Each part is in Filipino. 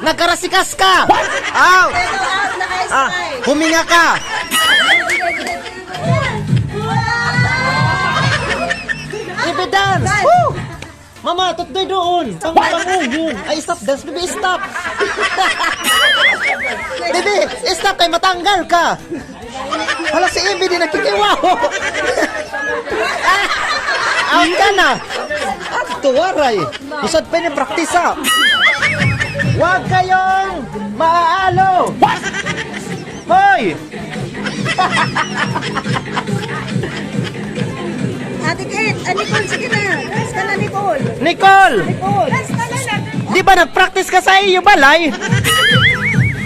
Nagkarasikas ka! Out! Huminga ka! Evidence! Woo! Mama, tutdoy doon! Pangulang yun! Ay, stop dance! Bibi, stop! Bibi, stop kay matanggal ka! Hala, si Ivy di nakikiwaw! Out ka na! At tuwaray! Usad pa yung praktisa! Huwag kayong maaalo! Hoy! Ate Kate, Nicole, sige na. Dance ka na, Nicole. Nicole! Nicole. Dance ka na. Di ba nag-practice ka sa iyo balay?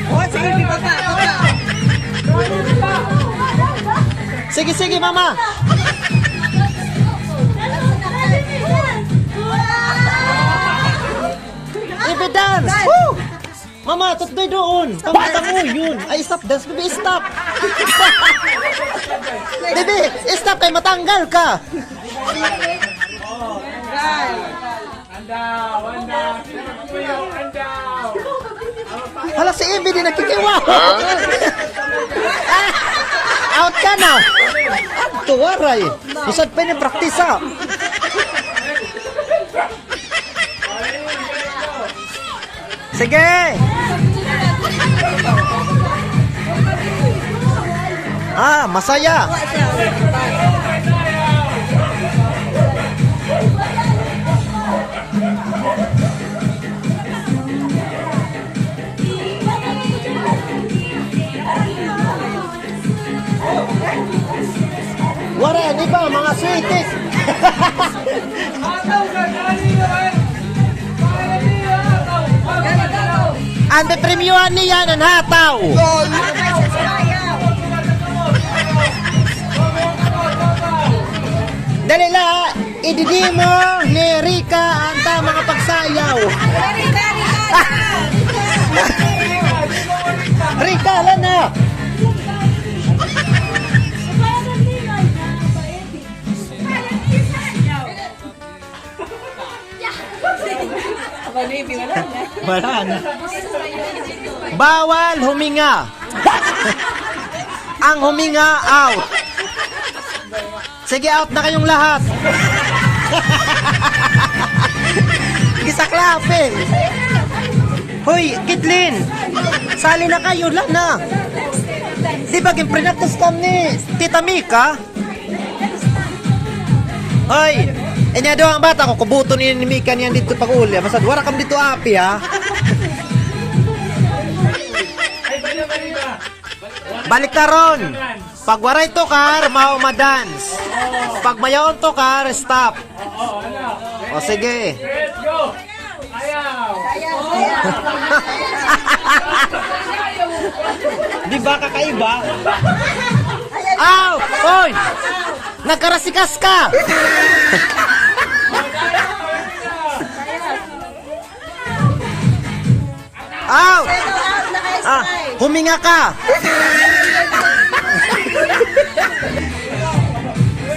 Oh, sige, baba. Sige, sige, mama! Evidence! Woo! Mama, tutdoy doon! Pangulang yun! Ay, stop dance! Bibi, stop! Bibi, stop kay matanggal ka! Hala, si Ivy di nakikiwaw! Out ka na! At tuwaray! Usad pa yung praktisa! Sige! Masaya! Wala, di ba? Mga sweeties! Ang depremyuhan niya ng hataw! Dali la, ididi mo ni Rika ang tamang pagsayaw. Rika, lana! Wala na. Bawal huminga. Ang huminga, out. Sige, out na kayong lahat. Gisaklapin. Hoy, Kidlin. Sali na kayo lang na. Di ba gimprinatos kami Tita Mika? Hoy, inya doang ang bata ko, kubuto ni Mika niyan dito pag-uli. Masad, wala kam dito api, ha? Balik ka ron. Pag waray to kar, mao madance. Pag mayaon to kar, stop. O sige. Let's go! Ayaw! Di ba kakaiba? Aw! Hoy! Nagkarasikas ka! Aw! Huminga ka!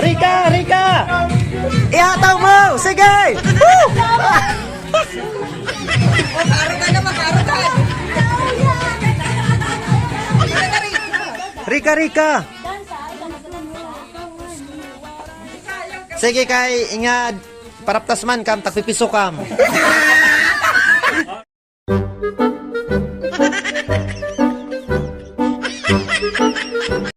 Rika! Rika! Ihataw mo! Sige! Woo! Makaro ka na, makaro ka. Rika! Rika! Sige kay ingad paraptas man kam tagpipiso kam.